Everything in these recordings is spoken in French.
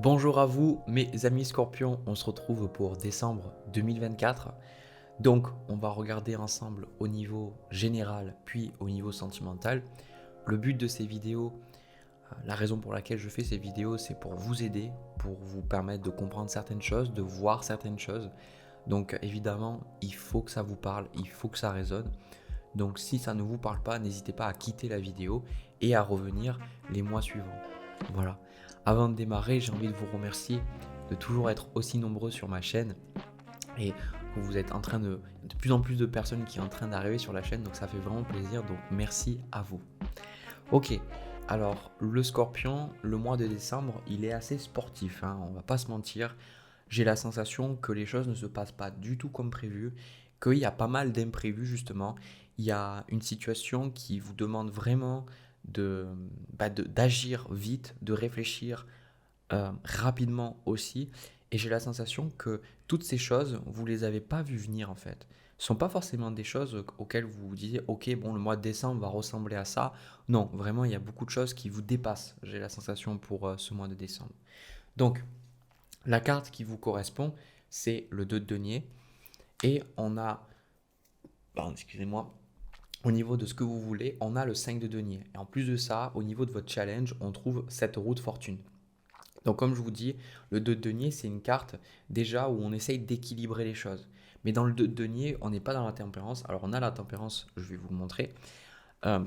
Bonjour à vous, mes amis scorpions, on se retrouve pour décembre 2024. Donc, on va regarder ensemble au niveau général, puis au niveau sentimental. Le but de ces vidéos, la raison pour laquelle je fais ces vidéos, c'est pour vous aider, pour vous permettre de comprendre certaines choses, de voir certaines choses. Donc, évidemment, il faut que ça vous parle, il faut que ça résonne. Donc, si ça ne vous parle pas, n'hésitez pas à quitter la vidéo et à revenir les mois suivants. Voilà. Avant de démarrer, j'ai envie de vous remercier de toujours être aussi nombreux sur ma chaîne et vous êtes en train de plus en plus de personnes qui sont en train d'arriver sur la chaîne, donc ça fait vraiment plaisir, donc merci à vous. Ok, alors le scorpion, le mois de décembre, il est assez sportif, hein, on va pas se mentir. J'ai la sensation que les choses ne se passent pas du tout comme prévu, qu'il y a pas mal d'imprévus justement. Il y a une situation qui vous demande vraiment de, d'agir vite, de réfléchir rapidement aussi. Et j'ai la sensation que toutes ces choses, vous ne les avez pas vues venir en fait. Ce ne sont pas forcément des choses auxquelles vous vous disiez, ok, bon, le mois de décembre va ressembler à ça. Non, vraiment, il y a beaucoup de choses qui vous dépassent, j'ai la sensation pour ce mois de décembre. Donc, la carte qui vous correspond, c'est le 2 de denier. Et on a, pardon, excusez-moi, au niveau de ce que vous voulez, on a le 5 de denier. Et en plus de ça, au niveau de votre challenge, on trouve cette roue de fortune. Donc comme je vous dis, le 2 de denier, c'est une carte déjà où on essaye d'équilibrer les choses. Mais dans le 2 de denier, on n'est pas dans la tempérance. Alors on a la tempérance, je vais vous le montrer. Euh,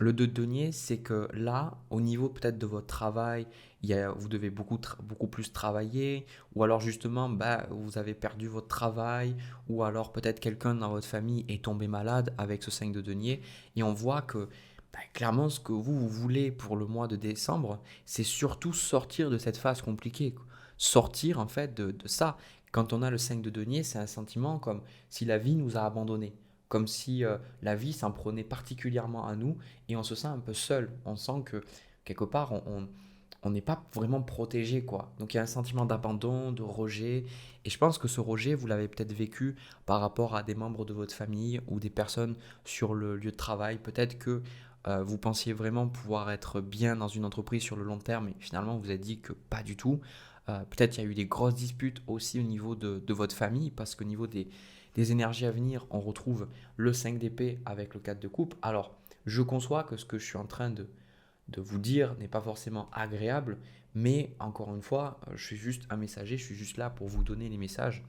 le 2 de denier, c'est que là, au niveau peut-être de votre travail, vous devez beaucoup plus travailler, ou alors justement, vous avez perdu votre travail, ou alors peut-être quelqu'un dans votre famille est tombé malade avec ce 5 de denier, et on voit que clairement, ce que vous voulez pour le mois de décembre, c'est surtout sortir de cette phase compliquée, quoi. Sortir en fait de ça. Quand on a le 5 de denier, c'est un sentiment comme si la vie nous a abandonnés, comme si la vie s'en prenait particulièrement à nous et on se sent un peu seul. On sent que quelque part, on n'est pas vraiment protégé, quoi. Donc il y a un sentiment d'abandon, de rejet. Et je pense que ce rejet, vous l'avez peut-être vécu par rapport à des membres de votre famille ou des personnes sur le lieu de travail. Peut-être que vous pensiez vraiment pouvoir être bien dans une entreprise sur le long terme et finalement vous avez dit que pas du tout. Peut-être qu'il y a eu des grosses disputes aussi au niveau de votre famille parce qu'au niveau des énergies à venir, on retrouve le 5 d'épée avec le 4 de coupe. Alors, je conçois que ce que je suis en train de vous dire n'est pas forcément agréable, mais encore une fois, je suis juste un messager, je suis juste là pour vous donner les messages.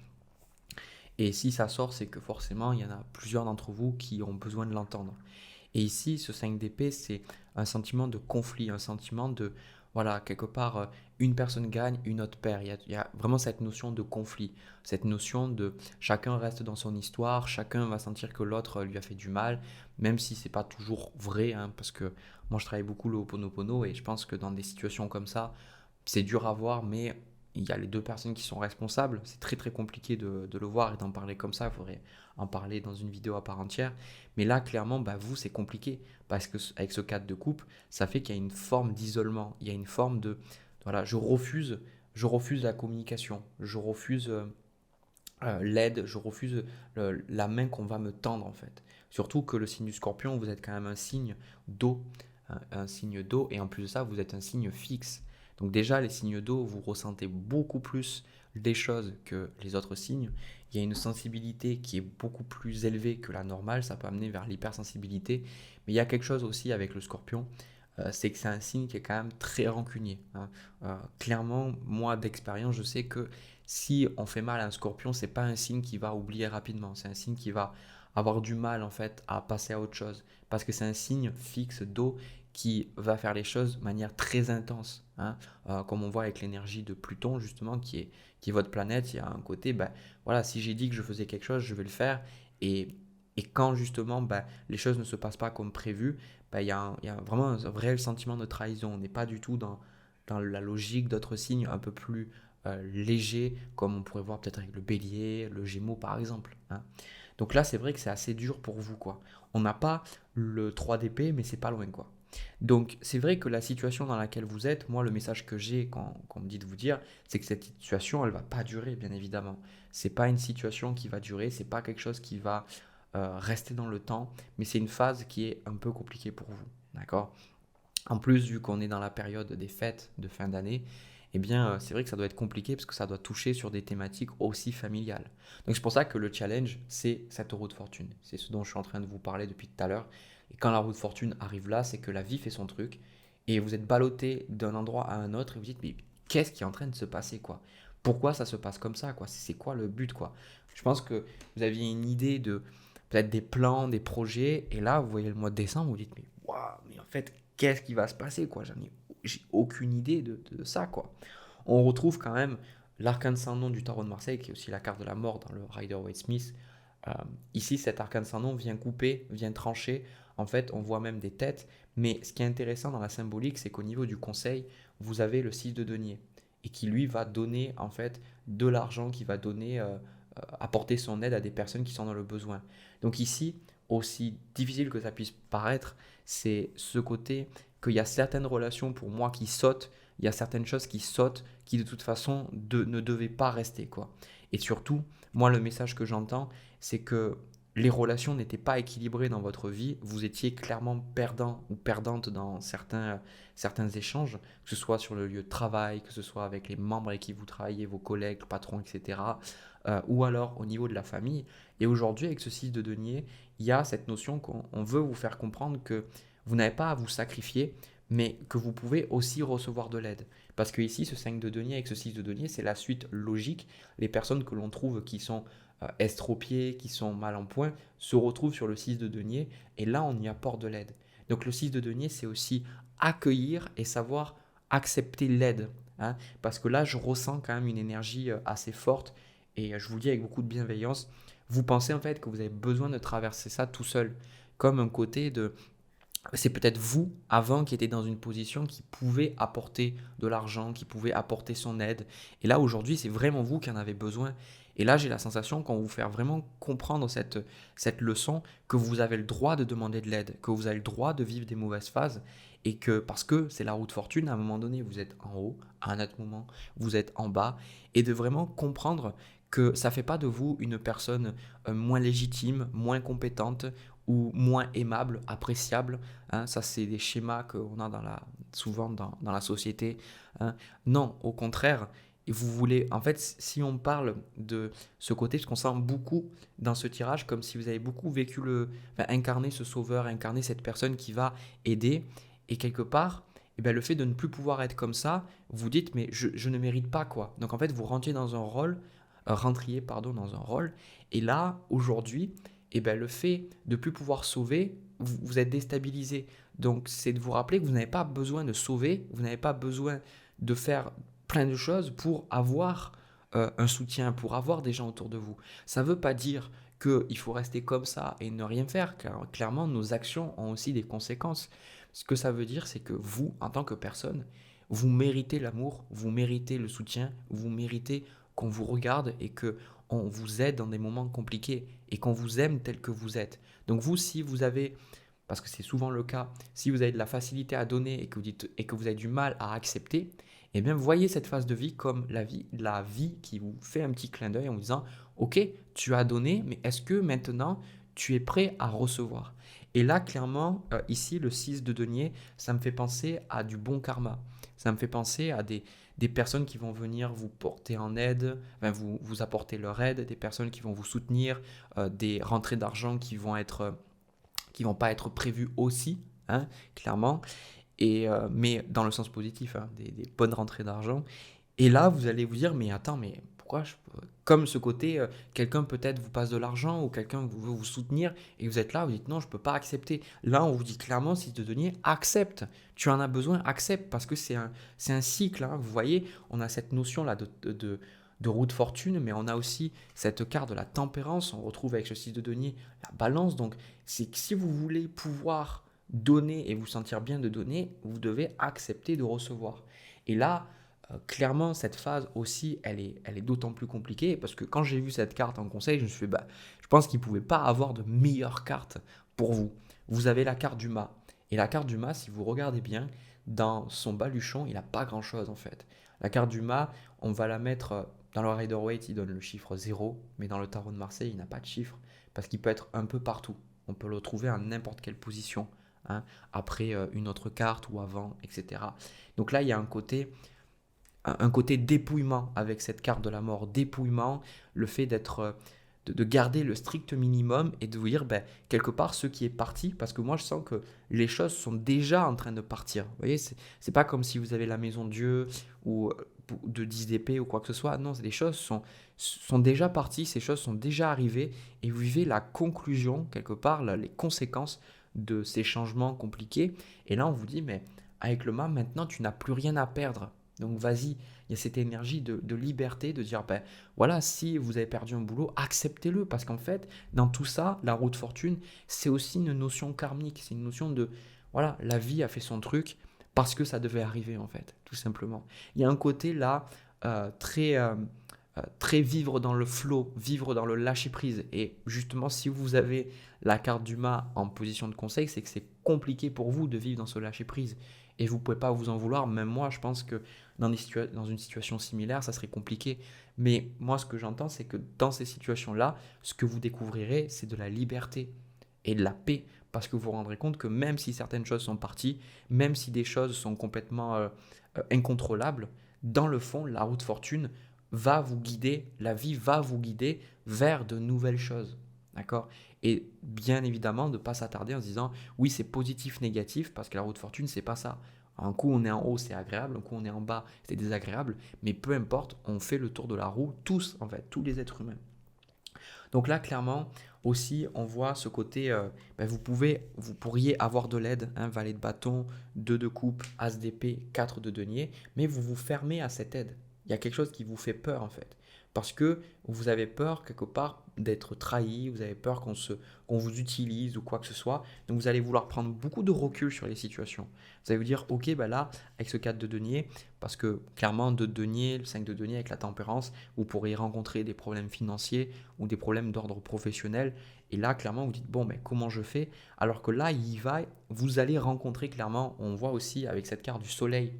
Et si ça sort, c'est que forcément, il y en a plusieurs d'entre vous qui ont besoin de l'entendre. Et ici, ce 5 d'épée, c'est un sentiment de conflit, un sentiment de, voilà, quelque part, une personne gagne, une autre perd. Il y a vraiment cette notion de conflit, cette notion de chacun reste dans son histoire, chacun va sentir que l'autre lui a fait du mal, même si c'est pas toujours vrai, hein, parce que moi je travaille beaucoup le Ho'oponopono et je pense que dans des situations comme ça, c'est dur à voir, mais il y a les deux personnes qui sont responsables. C'est très très compliqué de le voir et d'en parler comme ça. Il faudrait en parler dans une vidéo à part entière. Mais là, clairement, vous, c'est compliqué. Parce que avec ce cadre de coupe, ça fait qu'il y a une forme d'isolement. Il y a une forme de... Voilà, je refuse la communication. Je refuse l'aide. Je refuse la main qu'on va me tendre, en fait. Surtout que le signe du scorpion, vous êtes quand même un signe d'eau. Un signe d'eau. Et en plus de ça, vous êtes un signe fixe. Donc déjà, les signes d'eau, vous ressentez beaucoup plus les choses que les autres signes. Il y a une sensibilité qui est beaucoup plus élevée que la normale, ça peut amener vers l'hypersensibilité. Mais il y a quelque chose aussi avec le scorpion, c'est que c'est un signe qui est quand même très rancunier, hein. Clairement, moi d'expérience, je sais que si on fait mal à un scorpion, c'est pas un signe qui va oublier rapidement, c'est un signe qui va avoir du mal en fait à passer à autre chose. Parce que c'est un signe fixe d'eau qui va faire les choses de manière très intense, hein. Comme on voit avec l'énergie de Pluton justement qui est votre planète, il y a un côté, voilà, si j'ai dit que je faisais quelque chose, je vais le faire. Et, et quand justement les choses ne se passent pas comme prévu, il y a vraiment un vrai sentiment de trahison. On n'est pas du tout dans la logique d'autres signes un peu plus légers, comme on pourrait voir peut-être avec le bélier, le gémeaux par exemple, hein. Donc là, c'est vrai que c'est assez dur pour vous, quoi. On n'a pas le 3 d'épée, mais c'est pas loin, quoi. Donc c'est vrai que la situation dans laquelle vous êtes, moi le message que j'ai quand on me dit de vous dire, c'est que cette situation, elle va pas durer, bien évidemment. C'est pas une situation qui va durer, c'est pas quelque chose qui va rester dans le temps, mais c'est une phase qui est un peu compliquée pour vous, d'accord? En plus, vu qu'on est dans la période des fêtes de fin d'année, eh bien, c'est vrai que ça doit être compliqué parce que ça doit toucher sur des thématiques aussi familiales. Donc c'est pour ça que le challenge, c'est cette roue de fortune. C'est ce dont je suis en train de vous parler depuis tout à l'heure. Et quand la roue de fortune arrive là, c'est que la vie fait son truc et vous êtes ballotté d'un endroit à un autre et vous dites, mais qu'est-ce qui est en train de se passer, quoi? Pourquoi ça se passe comme ça, quoi? C'est quoi le but, quoi? Je pense que vous aviez une idée de peut-être des plans, des projets, et là, vous voyez le mois de décembre, vous dites, mais waouh, mais en fait, qu'est-ce qui va se passer, quoi? J'ai aucune idée de ça, quoi. On retrouve quand même l'arcane sans nom du tarot de Marseille, qui est aussi la carte de la mort dans le Rider-Waite-Smith. Euh, Ici, cet arcane sans nom vient couper, vient trancher. En fait, on voit même des têtes. Mais ce qui est intéressant dans la symbolique, c'est qu'au niveau du conseil, vous avez le 6 de denier. Et qui, lui, va donner, en fait, de l'argent, qui va donner, apporter son aide à des personnes qui sont dans le besoin. Donc ici, aussi difficile que ça puisse paraître, c'est ce côté qu'il y a certaines relations pour moi qui sautent, il y a certaines choses qui sautent, qui de toute façon ne devaient pas rester, quoi. Et surtout, moi, le message que j'entends, c'est que les relations n'étaient pas équilibrées dans votre vie, vous étiez clairement perdant ou perdante dans certains échanges, que ce soit sur le lieu de travail, que ce soit avec les membres avec qui vous travaillez, vos collègues, le patron, etc. Ou alors au niveau de la famille. Et aujourd'hui, avec ce 6 de denier, il y a cette notion qu'on veut vous faire comprendre que vous n'avez pas à vous sacrifier, mais que vous pouvez aussi recevoir de l'aide. Parce que ici, ce 5 de denier avec ce 6 de denier, c'est la suite logique. Les personnes que l'on trouve qui sont estropiées, qui sont mal en point, se retrouvent sur le 6 de denier, et là, on y apporte de l'aide. Donc le 6 de denier, c'est aussi accueillir et savoir accepter l'aide. Hein, parce que là, je ressens quand même une énergie assez forte, et je vous le dis avec beaucoup de bienveillance, vous pensez en fait que vous avez besoin de traverser ça tout seul, comme un côté de c'est peut-être vous, avant, qui étiez dans une position qui pouvait apporter de l'argent, qui pouvait apporter son aide. Et là, aujourd'hui, c'est vraiment vous qui en avez besoin. Et là, j'ai la sensation qu'on vous fait vraiment comprendre cette leçon, que vous avez le droit de demander de l'aide, que vous avez le droit de vivre des mauvaises phases, et que parce que c'est la roue de fortune, à un moment donné, vous êtes en haut, à un autre moment, vous êtes en bas, et de vraiment comprendre que ça ne fait pas de vous une personne moins légitime, moins compétente ou moins aimable, appréciable. Hein, ça, c'est des schémas qu'on a souvent dans la société. Hein. Non, au contraire, vous voulez, en fait, si on parle de ce côté, parce qu'on sent beaucoup dans ce tirage, comme si vous avez beaucoup vécu enfin, incarné ce sauveur, incarné cette personne qui va aider, et quelque part, eh bien, le fait de ne plus pouvoir être comme ça, vous dites, mais je ne mérite pas, quoi. Donc en fait, vous rentriez dans un rôle, rentriez, pardon, dans un rôle, et là, aujourd'hui, eh bien, le fait de ne plus pouvoir sauver, vous êtes déstabilisé. Donc, c'est de vous rappeler que vous n'avez pas besoin de sauver, vous n'avez pas besoin de faire plein de choses pour avoir un soutien, pour avoir des gens autour de vous. Ça ne veut pas dire qu'il faut rester comme ça et ne rien faire, car clairement, nos actions ont aussi des conséquences. Ce que ça veut dire, c'est que vous, en tant que personne, vous méritez l'amour, vous méritez le soutien, vous méritez qu'on vous regarde et que on vous aide dans des moments compliqués et qu'on vous aime tel que vous êtes. Donc vous, si vous avez, parce que c'est souvent le cas, si vous avez de la facilité à donner et que vous avez du mal à accepter, eh bien voyez cette phase de vie comme la vie qui vous fait un petit clin d'œil en vous disant, ok, tu as donné, mais est-ce que maintenant tu es prêt à recevoir? Et là, clairement, ici, le 6 de denier, ça me fait penser à du bon karma. Ça me fait penser à des personnes qui vont venir vous porter en aide, enfin, vous apporter leur aide, des personnes qui vont vous soutenir, des rentrées d'argent qui vont pas être prévues aussi, hein, clairement, mais dans le sens positif, hein, des bonnes rentrées d'argent. Et là, vous allez vous dire, mais attends, mais pourquoi comme ce côté, quelqu'un peut-être vous passe de l'argent ou quelqu'un veut vous soutenir et vous êtes là, vous dites non, je ne peux pas accepter. Là, on vous dit clairement, si de denier, accepte. Tu en as besoin, accepte, parce que c'est un cycle. Hein. Vous voyez, on a cette notion-là de roue de fortune, mais on a aussi cette carte de la tempérance. On retrouve avec ce 6 de denier la balance. Donc, c'est que si vous voulez pouvoir donner et vous sentir bien de donner, vous devez accepter de recevoir. Et là, clairement, cette phase aussi, elle est d'autant plus compliquée parce que quand j'ai vu cette carte en conseil, je me suis fait, bah, je pense qu'il ne pouvait pas avoir de meilleure carte pour vous. Vous avez la carte du mât. Et la carte du mât, si vous regardez bien, dans son baluchon, il n'a pas grand-chose en fait. La carte du mât, on va la mettre dans le Rider-Waite, il donne le chiffre 0, mais dans le tarot de Marseille, il n'a pas de chiffre parce qu'il peut être un peu partout. On peut le trouver à n'importe quelle position, hein, après une autre carte ou avant, etc. Donc là, il y a un côté un côté dépouillement avec cette carte de la mort, dépouillement, le fait de garder le strict minimum et de vous dire, ben, quelque part, ce qui est parti, parce que moi, je sens que les choses sont déjà en train de partir. Vous voyez, c'est pas comme si vous avez la maison de Dieu ou de 10 d'épée ou quoi que ce soit. Non, les choses sont déjà parties, ces choses sont déjà arrivées et vous vivez la conclusion, quelque part, les conséquences de ces changements compliqués. Et là, on vous dit, mais avec le mât, maintenant, tu n'as plus rien à perdre. Donc vas-y, il y a cette énergie de liberté, de dire, ben voilà, si vous avez perdu un boulot, acceptez-le. Parce qu'en fait, dans tout ça, la roue de fortune, c'est aussi une notion karmique. C'est une notion de, voilà, la vie a fait son truc parce que ça devait arriver, en fait, tout simplement. Il y a un côté là, très vivre dans le flow, vivre dans le lâcher-prise. Et justement, si vous avez la carte du mât en position de conseil, c'est que c'est compliqué pour vous de vivre dans ce lâcher-prise. Et vous ne pouvez pas vous en vouloir. Même moi, je pense que dans une situation similaire, ça serait compliqué. Mais moi, ce que j'entends, c'est que dans ces situations-là, ce que vous découvrirez, c'est de la liberté et de la paix. Parce que vous vous rendrez compte que même si certaines choses sont parties, même si des choses sont complètement incontrôlables, dans le fond, la roue de fortune va vous guider, la vie va vous guider vers de nouvelles choses. D'accord? Et bien évidemment, de ne pas s'attarder en se disant oui, c'est positif, négatif, parce que la roue de fortune, c'est pas ça. Un coup, on est en haut, c'est agréable, un coup, on est en bas, c'est désagréable, mais peu importe, on fait le tour de la roue, tous, en fait, tous les êtres humains. Donc là, clairement, aussi, on voit ce côté, ben, vous pourriez avoir de l'aide, hein, valet de bâton, 2 de coupe, as d'épée, 4 de denier, mais vous vous fermez à cette aide. Il y a quelque chose qui vous fait peur en fait. Parce que vous avez peur quelque part d'être trahi, vous avez peur qu'on vous utilise ou quoi que ce soit. Donc vous allez vouloir prendre beaucoup de recul sur les situations. Vous allez vous dire, ok, bah là, avec ce 4 de denier, parce que clairement, 2 de denier, le 5 de denier avec la tempérance, vous pourriez rencontrer des problèmes financiers ou des problèmes d'ordre professionnel. Et là, clairement, vous dites, bon, mais comment je fais? Alors que là, vous allez rencontrer clairement, on voit aussi avec cette carte du soleil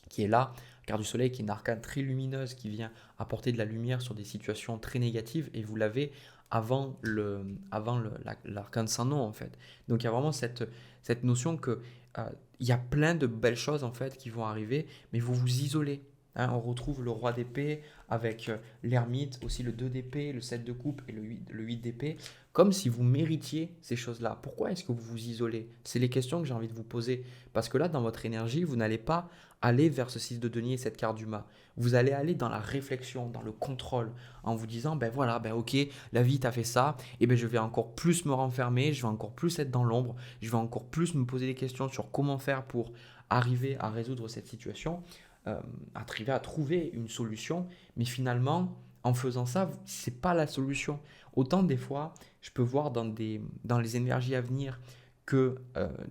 qui est là, carte du soleil qui est une arcane très lumineuse qui vient apporter de la lumière sur des situations très négatives et vous l'avez l'arcane sans nom en fait. Donc il y a vraiment cette notion que il y a plein de belles choses en fait qui vont arriver, mais vous vous isolez. Hein, on retrouve le roi d'épée avec l'ermite, aussi le 2 d'épée, le 7 de coupe et le 8 d'épée, comme si vous méritiez ces choses-là. Pourquoi est-ce que vous vous isolez? C'est les questions que j'ai envie de vous poser. Parce que là, dans votre énergie, vous n'allez pas aller vers ce 6 de denier et cette carte du mât. Vous allez aller dans la réflexion, dans le contrôle, en vous disant, ben voilà, ben ok, la vie t'a fait ça, et ben je vais encore plus me renfermer, je vais encore plus être dans l'ombre, je vais encore plus me poser des questions sur comment faire pour arriver à résoudre cette situation, arriver à trouver une solution, mais finalement, en faisant ça, c'est pas la solution. Autant des fois, je peux voir dans les énergies à venir que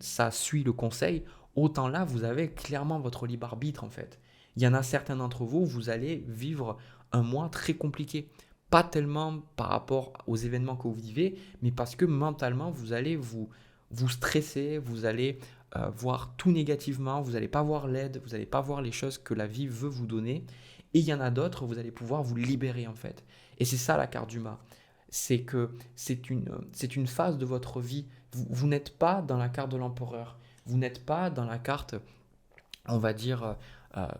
ça suit le conseil, autant là, vous avez clairement votre libre arbitre en fait. Il y en a certains d'entre vous, vous allez vivre un mois très compliqué. Pas tellement par rapport aux événements que vous vivez, mais parce que mentalement, vous allez vous stresser, vous allez voir tout négativement, vous n'allez pas voir l'aide, vous n'allez pas voir les choses que la vie veut vous donner. Et il y en a d'autres, vous allez pouvoir vous libérer en fait. Et c'est ça la carte du mât. C'est que c'est une phase de votre vie. Vous n'êtes pas dans la carte de l'empereur. Vous n'êtes pas dans la carte, on va dire,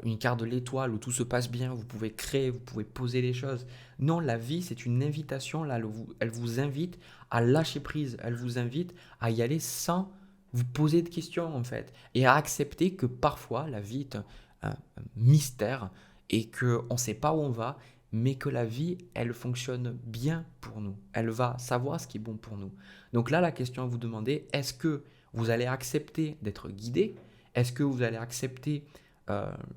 une carte de l'étoile où tout se passe bien, vous pouvez créer, vous pouvez poser les choses. Non, la vie, c'est une invitation. Là, elle vous invite à lâcher prise. Elle vous invite à y aller sans vous poser de questions, en fait. Et à accepter que parfois, la vie est un mystère et qu'on ne sait pas où on va, mais que la vie, elle fonctionne bien pour nous. Elle va savoir ce qui est bon pour nous. Donc là, la question à vous demander, est-ce que vous allez accepter d'être guidé? Est-ce que vous allez accepter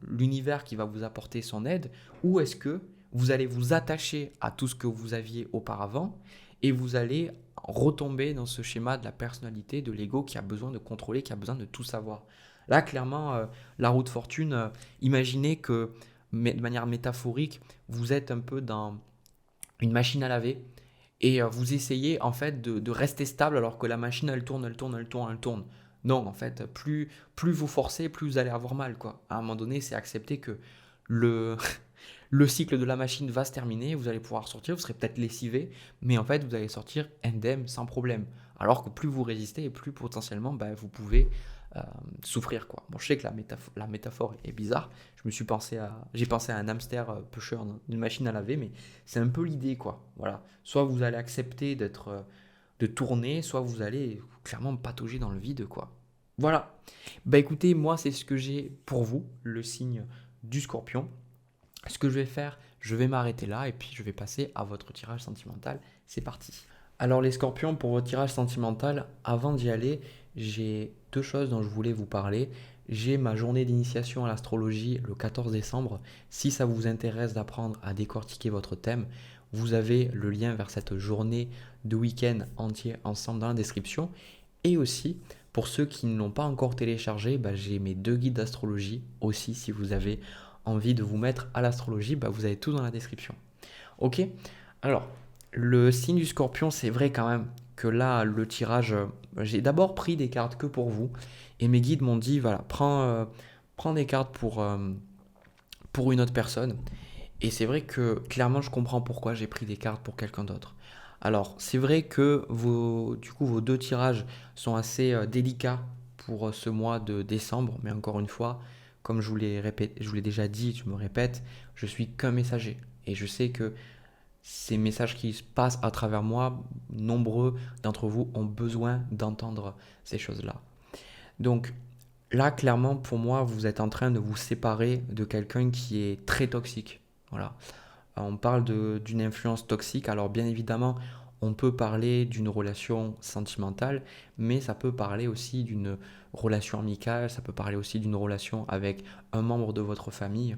l'univers qui va vous apporter son aide? Ou est-ce que vous allez vous attacher à tout ce que vous aviez auparavant et vous allez retomber dans ce schéma de la personnalité, de l'ego qui a besoin de contrôler, qui a besoin de tout savoir? Là, clairement, la roue de fortune, imaginez que de manière métaphorique, vous êtes un peu dans une machine à laver et vous essayez en fait de rester stable alors que la machine elle tourne, elle tourne, elle tourne, elle tourne. Non, en fait, plus vous forcez, plus vous allez avoir mal, quoi. À un moment donné, c'est accepter que le, le cycle de la machine va se terminer, vous allez pouvoir sortir, vous serez peut-être lessivé, mais en fait, vous allez sortir indemne, sans problème. Alors que plus vous résistez et plus potentiellement, bah, vous pouvez euh, souffrir, quoi. Bon, je sais que la métaphore est bizarre. J'ai pensé à un hamster pêcheur dans une machine à laver, mais c'est un peu l'idée, quoi. Voilà. Soit vous allez accepter de tourner, soit vous allez clairement patauger dans le vide, quoi. Voilà. Bah écoutez, moi c'est ce que j'ai pour vous, le signe du Scorpion. Ce que je vais faire, je vais m'arrêter là et puis je vais passer à votre tirage sentimental. C'est parti. Alors les Scorpions, pour votre tirage sentimental, avant d'y aller, j'ai deux choses dont je voulais vous parler. J'ai ma journée d'initiation à l'astrologie le 14 décembre. Si ça vous intéresse d'apprendre à décortiquer votre thème, vous avez le lien vers cette journée de week-end entier ensemble dans la description. Et aussi, pour ceux qui ne l'ont pas encore téléchargé, bah, j'ai mes deux guides d'astrologie aussi. Si vous avez envie de vous mettre à l'astrologie, bah, vous avez tout dans la description. Ok. Alors, le signe du Scorpion, c'est vrai quand même que là, le tirage, j'ai d'abord pris des cartes que pour vous. Et mes guides m'ont dit, voilà, prends des cartes pour une autre personne. Et c'est vrai que clairement, je comprends pourquoi j'ai pris des cartes pour quelqu'un d'autre. Alors, c'est vrai que vos deux tirages sont assez délicats pour ce mois de décembre, mais encore une fois, comme je vous l'ai déjà dit, je me répète, je suis qu'un messager. Et je sais que ces messages qui se passent à travers moi, nombreux d'entre vous ont besoin d'entendre ces choses-là. Donc là, clairement, pour moi, vous êtes en train de vous séparer de quelqu'un qui est très toxique. Voilà. On parle d'une influence toxique. Alors bien évidemment, on peut parler d'une relation sentimentale, mais ça peut parler aussi d'une relation amicale, ça peut parler aussi d'une relation avec un membre de votre famille.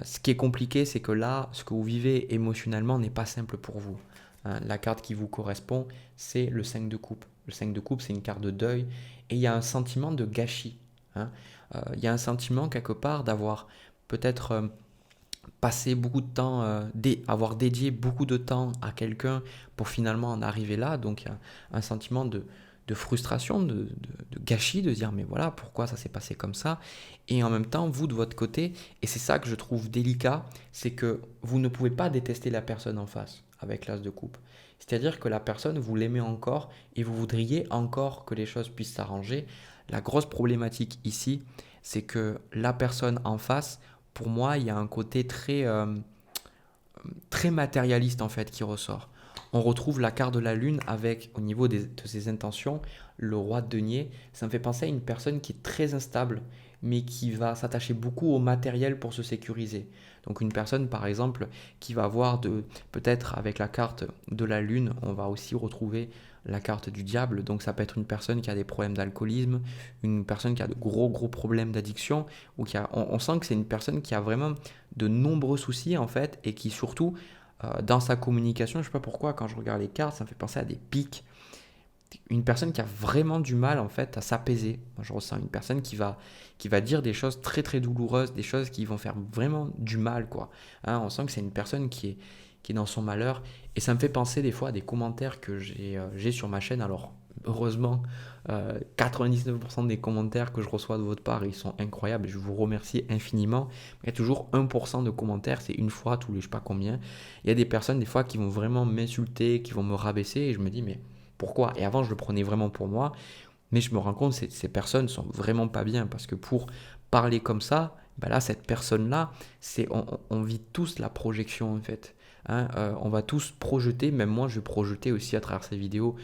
Ce qui est compliqué, c'est que là, ce que vous vivez émotionnellement n'est pas simple pour vous. Hein. La carte qui vous correspond, c'est le 5 de coupe. Le 5 de coupe, c'est une carte de deuil et il y a un sentiment de gâchis. Hein. Il y a un sentiment quelque part d'avoir peut-être passé beaucoup de temps, avoir dédié beaucoup de temps à quelqu'un pour finalement en arriver là. Donc il y a un sentiment de frustration, de gâchis, de dire mais voilà, pourquoi ça s'est passé comme ça. Et en même temps, vous de votre côté, et c'est ça que je trouve délicat, c'est que vous ne pouvez pas détester la personne en face avec l'as de coupe. C'est-à-dire que la personne, vous l'aimez encore et vous voudriez encore que les choses puissent s'arranger. La grosse problématique ici, c'est que la personne en face, pour moi, il y a un côté très matérialiste en fait qui ressort. On retrouve la carte de la lune avec, au niveau de ses intentions, le roi de denier. Ça me fait penser à une personne qui est très instable, mais qui va s'attacher beaucoup au matériel pour se sécuriser. Donc une personne, par exemple, qui va avoir peut-être avec la carte de la lune, on va aussi retrouver la carte du diable. Donc ça peut être une personne qui a des problèmes d'alcoolisme, une personne qui a de gros problèmes d'addiction, ou on sent que c'est une personne qui a vraiment de nombreux soucis en fait, et qui surtout dans sa communication, je ne sais pas pourquoi, quand je regarde les cartes, ça me fait penser à des pics. Une personne qui a vraiment du mal en fait à s'apaiser. Moi, je ressens une personne qui va dire des choses très douloureuses, des choses qui vont faire vraiment du mal, quoi. Hein, on sent que c'est une personne qui est dans son malheur. Et ça me fait penser des fois à des commentaires que j'ai sur ma chaîne. Alors, heureusement, 99% des commentaires que je reçois de votre part, ils sont incroyables. Je vous remercie infiniment. Il y a toujours 1% de commentaires, c'est une fois tous les je sais pas combien. Il y a des personnes des fois qui vont vraiment m'insulter, qui vont me rabaisser. Et je me dis, mais pourquoi? Et avant, je le prenais vraiment pour moi. Mais je me rends compte que ces personnes sont vraiment pas bien. Parce que pour parler comme ça, ben là, cette personne-là, on vit tous la projection en fait. Hein, on va tous projeter, même moi je vais projeter aussi à travers ces vidéos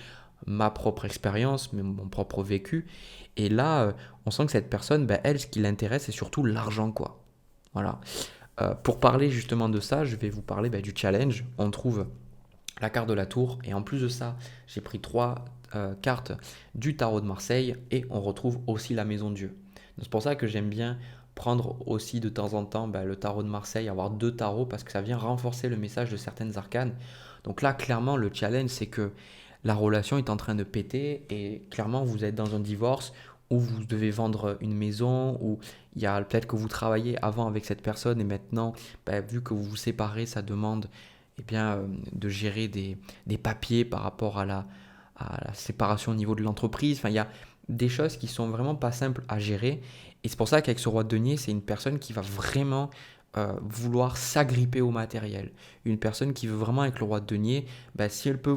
ma propre expérience, mon propre vécu. Et là, on sent que cette personne, ben, elle, ce qui l'intéresse, c'est surtout l'argent, quoi. Voilà. Pour parler justement de ça, je vais vous parler du challenge. On trouve la carte de la tour. Et en plus de ça, j'ai pris trois cartes du tarot de Marseille et on retrouve aussi la maison Dieu. C'est pour ça que j'aime bien prendre aussi de temps en temps le tarot de Marseille, avoir deux tarots parce que ça vient renforcer le message de certaines arcanes. Donc là, clairement, le challenge, c'est que la relation est en train de péter et clairement, vous êtes dans un divorce où vous devez vendre une maison, où il y a peut-être que vous travaillez avant avec cette personne et maintenant, vu que vous vous séparez, ça demande de gérer des papiers par rapport à la séparation au niveau de l'entreprise. Enfin, il y a des choses qui sont vraiment pas simples à gérer. Et c'est pour ça qu'avec ce roi de denier, c'est une personne qui va vraiment vouloir s'agripper au matériel. Une personne qui veut vraiment, avec le roi de denier, si elle peut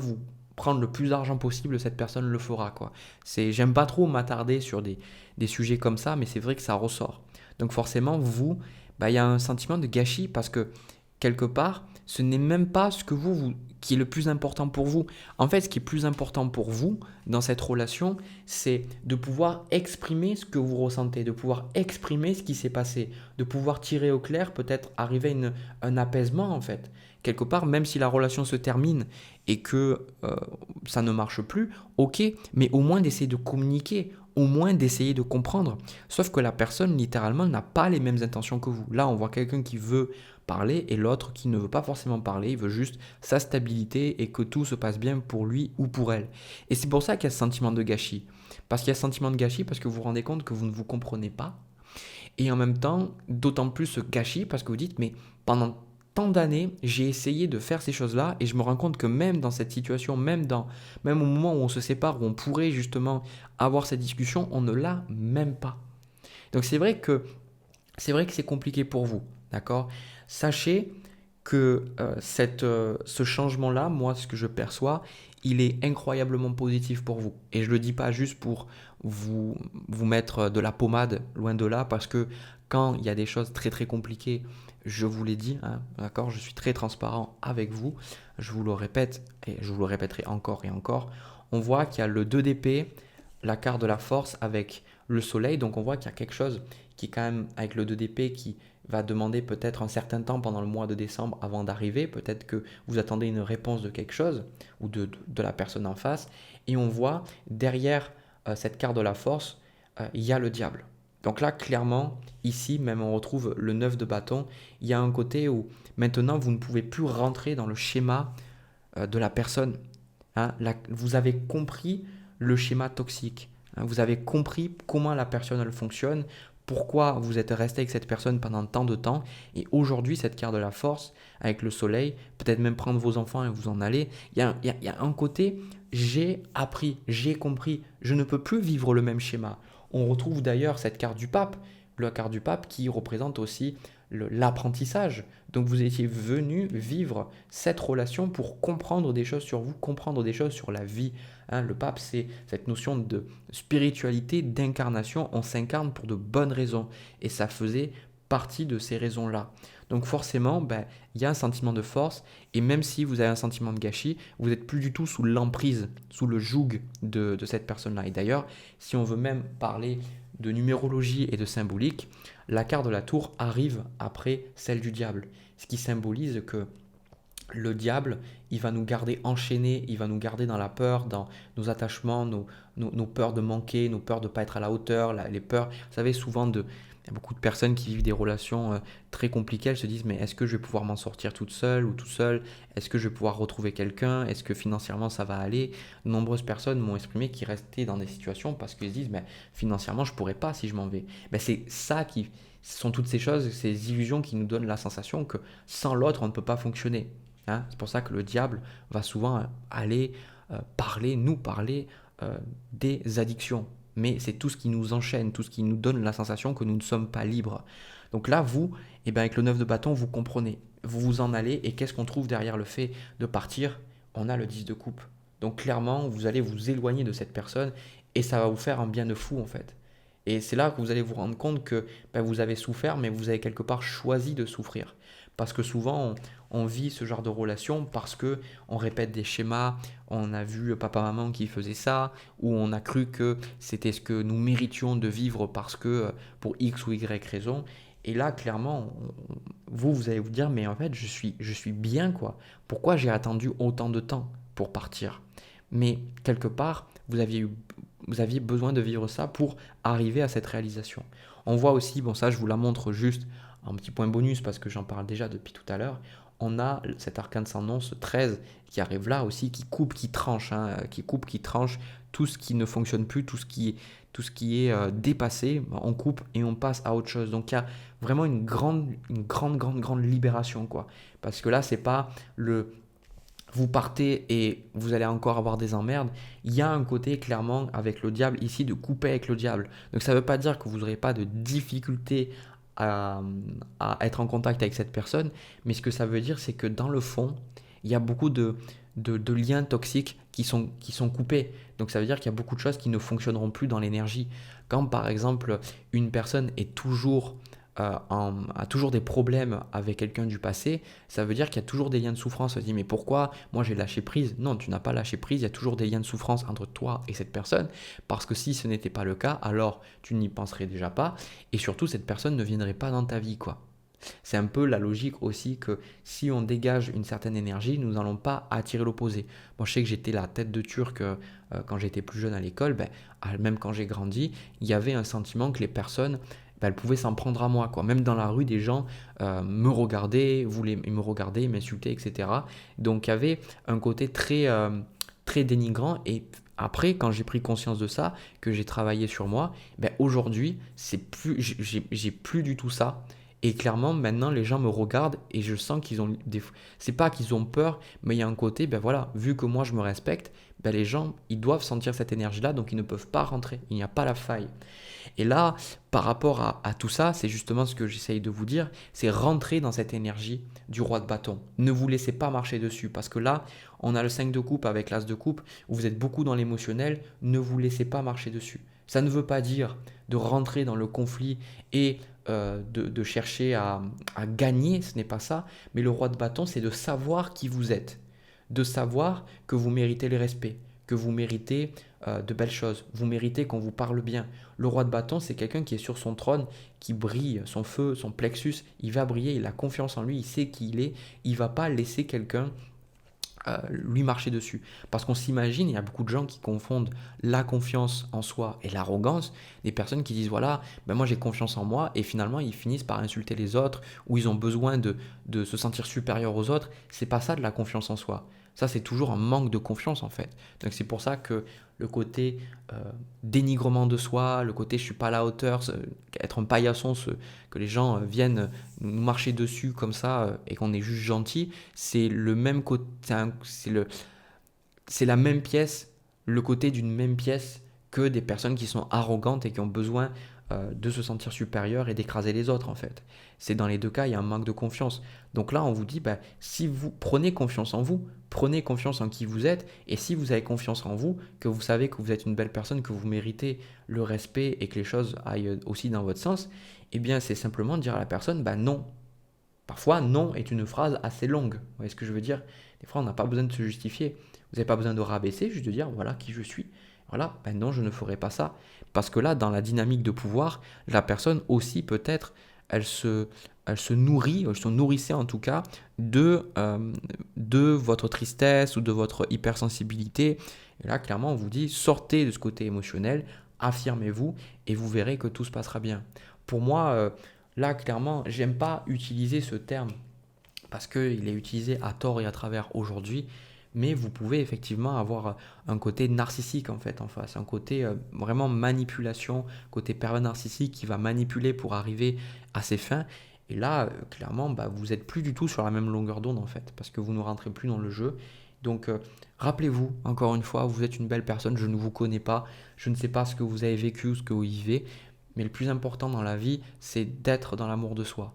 prendre le plus d'argent possible, cette personne le fera, quoi. J'aime pas trop m'attarder sur des sujets comme ça, mais c'est vrai que ça ressort. Donc forcément, vous, il y a un sentiment de gâchis parce que quelque part, ce n'est même pas ce que qui est le plus important pour vous. En fait, ce qui est plus important pour vous dans cette relation, c'est de pouvoir exprimer ce que vous ressentez, de pouvoir exprimer ce qui s'est passé, de pouvoir tirer au clair, peut-être arriver à un apaisement en fait. Quelque part, même si la relation se termine et que ça ne marche plus, ok, mais au moins d'essayer de communiquer, au moins d'essayer de comprendre. Sauf que la personne, littéralement, n'a pas les mêmes intentions que vous. Là, on voit quelqu'un qui veut parler et l'autre qui ne veut pas forcément parler, il veut juste sa stabilité et que tout se passe bien pour lui ou pour elle. Et c'est pour ça qu'il y a ce sentiment de gâchis. Parce qu'il y a ce sentiment de gâchis parce que vous vous rendez compte que vous ne vous comprenez pas. Et en même temps, d'autant plus ce gâchis parce que vous dites, mais pendant tant d'années, j'ai essayé de faire ces choses-là et je me rends compte que même dans cette situation, même au moment où on se sépare, où on pourrait justement avoir cette discussion, on ne l'a même pas. Donc c'est vrai que c'est compliqué pour vous, d'accord? Sachez que ce changement-là, moi, ce que je perçois, il est incroyablement positif pour vous. Et je ne le dis pas juste pour vous mettre de la pommade, loin de là, parce que quand il y a des choses très très compliquées, je vous l'ai dit, hein, d'accord, je suis très transparent avec vous, je vous le répète et je vous le répéterai encore et encore. On voit qu'il y a le 2 d'épée, la carte de la force avec le soleil, donc on voit qu'il y a quelque chose qui est quand même avec le 2 d'épée qui va demander peut-être un certain temps pendant le mois de décembre avant d'arriver, peut-être que vous attendez une réponse de quelque chose ou de la personne en face, et on voit derrière cette carte de la force, il y a le diable. Donc là, clairement, ici, même on retrouve le 9 de bâton, il y a un côté où maintenant vous ne pouvez plus rentrer dans le schéma de la personne. Hein. Vous avez compris le schéma toxique. Hein. Vous avez compris comment la personne elle fonctionne, pourquoi vous êtes resté avec cette personne pendant tant de temps. Et aujourd'hui, cette carte de la force, avec le soleil, peut-être même prendre vos enfants et vous en aller, il y a un côté, j'ai appris, j'ai compris, je ne peux plus vivre le même schéma. On retrouve d'ailleurs cette carte du pape, la carte du pape qui représente aussi l'apprentissage. Donc vous étiez venu vivre cette relation pour comprendre des choses sur vous, comprendre des choses sur la vie. Hein, le pape, c'est cette notion de spiritualité, d'incarnation. On s'incarne pour de bonnes raisons. Et ça faisait partie de ces raisons-là. Donc forcément, il y a un sentiment de force. Et même si vous avez un sentiment de gâchis, vous n'êtes plus du tout sous l'emprise, sous le joug de cette personne-là. Et d'ailleurs, si on veut même parler de numérologie et de symbolique, la carte de la tour arrive après celle du diable. Ce qui symbolise que le diable, il va nous garder enchaînés, il va nous garder dans la peur, dans nos attachements, nos peurs de manquer, nos peurs de ne pas être à la hauteur, les peurs. Vous savez, souvent, il y a beaucoup de personnes qui vivent des relations très compliquées, elles se disent mais est-ce que je vais pouvoir m'en sortir toute seule ou tout seul? Est-ce que je vais pouvoir retrouver quelqu'un? Est-ce que financièrement ça va aller? De nombreuses personnes m'ont exprimé qu'ils restaient dans des situations parce qu'ils se disent mais financièrement je ne pourrais pas si je m'en vais. C'est ça ce sont toutes ces choses, ces illusions qui nous donnent la sensation que sans l'autre on ne peut pas fonctionner. Hein. C'est pour ça que le diable va souvent aller nous parler des addictions. Mais c'est tout ce qui nous enchaîne, tout ce qui nous donne la sensation que nous ne sommes pas libres. Donc là, vous, avec le 9 de bâton, vous comprenez. Vous vous en allez et qu'est-ce qu'on trouve derrière le fait de partir? On a le 10 de coupe. Donc clairement, vous allez vous éloigner de cette personne et ça va vous faire un bien de fou en fait. Et c'est là que vous allez vous rendre compte que vous avez souffert, mais vous avez quelque part choisi de souffrir. Parce que souvent, on vit ce genre de relation parce que on répète des schémas, on a vu papa-maman qui faisait ça, ou on a cru que c'était ce que nous méritions de vivre parce que pour X ou Y raison. Et là, clairement, vous allez vous dire, mais en fait, je suis bien, quoi. Pourquoi j'ai attendu autant de temps pour partir? Mais quelque part, vous aviez besoin de vivre ça pour arriver à cette réalisation. On voit aussi, bon ça je vous la montre juste un petit point bonus parce que j'en parle déjà depuis tout à l'heure, on a cet arcane sans nom, ce 13 qui arrive là aussi, qui coupe, qui tranche, hein, qui coupe, qui tranche tout ce qui ne fonctionne plus, tout ce qui est dépassé, on coupe et on passe à autre chose. Donc il y a vraiment une grande libération, quoi. Parce que là, c'est pas vous partez et vous allez encore avoir des emmerdes. Il y a un côté clairement avec le diable ici de couper avec le diable. Donc ça ne veut pas dire que vous n'aurez pas de difficulté à être en contact avec cette personne, mais ce que ça veut dire c'est que dans le fond, il y a beaucoup de liens toxiques qui sont coupés. Donc ça veut dire qu'il y a beaucoup de choses qui ne fonctionneront plus dans l'énergie. Quand par exemple une personne est toujours, a toujours des problèmes avec quelqu'un du passé, ça veut dire qu'il y a toujours des liens de souffrance. On se dit mais pourquoi moi j'ai lâché prise? Non, tu n'as pas lâché prise, il y a toujours des liens de souffrance entre toi et cette personne, parce que si ce n'était pas le cas, alors tu n'y penserais déjà pas, et surtout cette personne ne viendrait pas dans ta vie, quoi. C'est un peu la logique aussi que si on dégage une certaine énergie, nous n'allons pas attirer l'opposé. Moi, je sais que j'étais la tête de turc quand j'étais plus jeune à l'école, même quand j'ai grandi, il y avait un sentiment que les personnes, elles pouvaient s'en prendre à moi, quoi. Même dans la rue, des gens me regardaient, voulaient me regarder, m'insulter, etc. Donc, il y avait un côté très dénigrant. Et après, quand j'ai pris conscience de ça, que j'ai travaillé sur moi, aujourd'hui, j'ai plus du tout ça. Et clairement, maintenant, les gens me regardent et je sens qu'ils ont des. C'est pas qu'ils ont peur, mais il y a un côté, voilà, vu que moi je me respecte, les gens, ils doivent sentir cette énergie-là, donc ils ne peuvent pas rentrer. Il n'y a pas la faille. Et là, par rapport à tout ça, c'est justement ce que j'essaye de vous dire, c'est rentrer dans cette énergie du roi de bâton. Ne vous laissez pas marcher dessus, parce que là, on a le 5 de coupe avec l'as de coupe, où vous êtes beaucoup dans l'émotionnel, ne vous laissez pas marcher dessus. Ça ne veut pas dire de rentrer dans le conflit et de chercher à gagner, ce n'est pas ça, mais le roi de bâton, c'est de savoir qui vous êtes, de savoir que vous méritez le respect, que vous méritez de belles choses, vous méritez qu'on vous parle bien. Le roi de bâton, c'est quelqu'un qui est sur son trône, qui brille, son feu, son plexus, il va briller, il a confiance en lui, il sait qui il est, il ne va pas laisser quelqu'un lui marcher dessus. Parce qu'on s'imagine, il y a beaucoup de gens qui confondent la confiance en soi et l'arrogance, des personnes qui disent voilà, moi j'ai confiance en moi, et finalement ils finissent par insulter les autres, ou ils ont besoin de se sentir supérieurs aux autres. C'est pas ça de la confiance en soi. Ça, c'est toujours un manque de confiance en fait. Donc c'est pour ça que le côté dénigrement de soi, le côté je suis pas à la hauteur, être un paillasson, que les gens viennent nous marcher dessus comme ça et qu'on est juste gentil, c'est le même côté, c'est la même pièce, le côté d'une même pièce que des personnes qui sont arrogantes et qui ont besoin de se sentir supérieures et d'écraser les autres en fait. C'est dans les deux cas, il y a un manque de confiance. Donc là, on vous dit, si vous prenez confiance en vous, prenez confiance en qui vous êtes, et si vous avez confiance en vous, que vous savez que vous êtes une belle personne, que vous méritez le respect et que les choses aillent aussi dans votre sens, eh bien c'est simplement dire à la personne, non. Parfois, non est une phrase assez longue. Vous voyez ce que je veux dire? Des fois, on n'a pas besoin de se justifier. Vous n'avez pas besoin de rabaisser, juste de dire voilà qui je suis. Voilà, non, je ne ferai pas ça. Parce que là, dans la dynamique de pouvoir, la personne aussi, peut-être, elle se nourrit, elle se nourrissait en tout cas, de votre tristesse ou de votre hypersensibilité. Et là, clairement, on vous dit sortez de ce côté émotionnel, affirmez-vous et vous verrez que tout se passera bien. Pour moi, là, clairement, j'aime pas utiliser ce terme parce qu'il est utilisé à tort et à travers aujourd'hui, mais vous pouvez effectivement avoir un côté narcissique en fait en face, un côté vraiment manipulation, côté pervers narcissique qui va manipuler pour arriver à ses fins. Et là, clairement, vous n'êtes plus du tout sur la même longueur d'onde en fait, parce que vous ne rentrez plus dans le jeu. Donc, rappelez-vous, encore une fois, vous êtes une belle personne, je ne vous connais pas, je ne sais pas ce que vous avez vécu ou ce que vous vivez, mais le plus important dans la vie, c'est d'être dans l'amour de soi.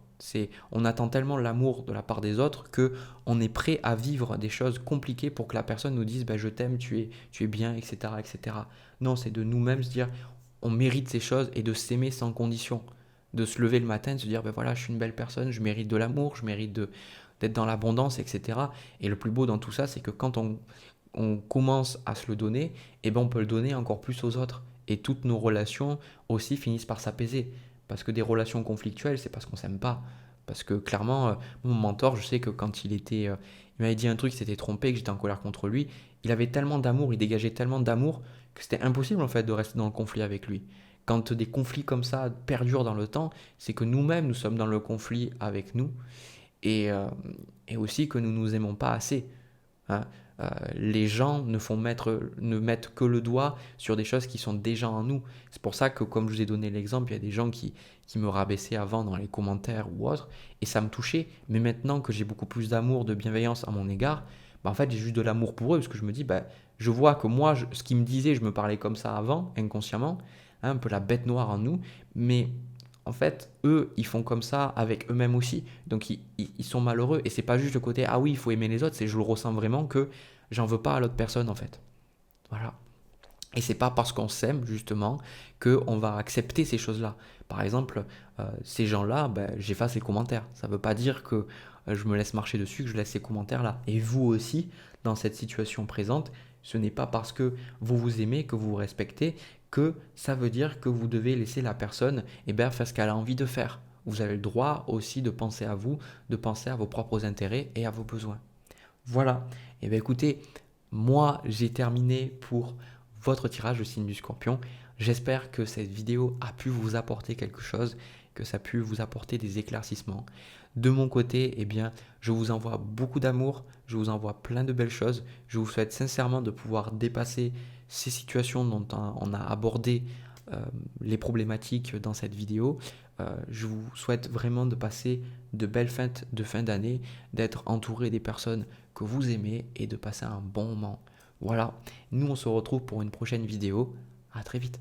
On attend tellement l'amour de la part des autres que on est prêt à vivre des choses compliquées pour que la personne nous dise je t'aime, tu es bien, etc., etc. Non, c'est de nous-mêmes se dire on mérite ces choses et de s'aimer sans condition. De se lever le matin et de se dire voilà, je suis une belle personne, je mérite de l'amour, je mérite d'être dans l'abondance, etc. Et le plus beau dans tout ça, c'est que quand on commence à se le donner, on peut le donner encore plus aux autres. Et toutes nos relations aussi finissent par s'apaiser. Parce que des relations conflictuelles, c'est parce qu'on s'aime pas. Parce que clairement, mon mentor, je sais que quand il m'avait dit un truc, il s'était trompé, que j'étais en colère contre lui, il avait tellement d'amour, il dégageait tellement d'amour que c'était impossible en fait de rester dans le conflit avec lui. Quand des conflits comme ça perdurent dans le temps, c'est que nous-mêmes, nous sommes dans le conflit avec nous et aussi que nous ne nous aimons pas assez. Hein. Les gens ne mettent que le doigt sur des choses qui sont déjà en nous. C'est pour ça que, comme je vous ai donné l'exemple, il y a des gens qui me rabaissaient avant dans les commentaires ou autres, et ça me touchait. Mais maintenant que j'ai beaucoup plus d'amour, de bienveillance à mon égard, en fait, j'ai juste de l'amour pour eux, parce que je me dis, je vois que moi, ce qu'ils me disaient, je me parlais comme ça avant, inconsciemment, hein, un peu la bête noire en nous, mais en fait, eux, ils font comme ça avec eux-mêmes aussi. Donc, ils sont malheureux. Et c'est pas juste le côté, ah oui, il faut aimer les autres, c'est je le ressens vraiment que j'en veux pas à l'autre personne, en fait. Voilà. Et c'est pas parce qu'on s'aime, justement, qu'on va accepter ces choses-là. Par exemple, ces gens-là, ben, j'efface les commentaires. Ça veut pas dire que je me laisse marcher dessus, que je laisse ces commentaires-là. Et vous aussi, dans cette situation présente, ce n'est pas parce que vous vous aimez, que vous vous respectez, que ça veut dire que vous devez laisser la personne faire ce qu'elle a envie de faire. Vous avez le droit aussi de penser à vous, de penser à vos propres intérêts et à vos besoins. Voilà. Et bien écoutez, moi j'ai terminé pour votre tirage de signe du Scorpion. J'espère que cette vidéo a pu vous apporter quelque chose, que ça a pu vous apporter des éclaircissements. De mon côté, eh bien, je vous envoie beaucoup d'amour, je vous envoie plein de belles choses. Je vous souhaite sincèrement de pouvoir dépasser ces situations dont on a abordé les problématiques dans cette vidéo. Je vous souhaite vraiment de passer de belles fêtes de fin d'année, d'être entouré des personnes que vous aimez et de passer un bon moment. Voilà, nous on se retrouve pour une prochaine vidéo. À très vite.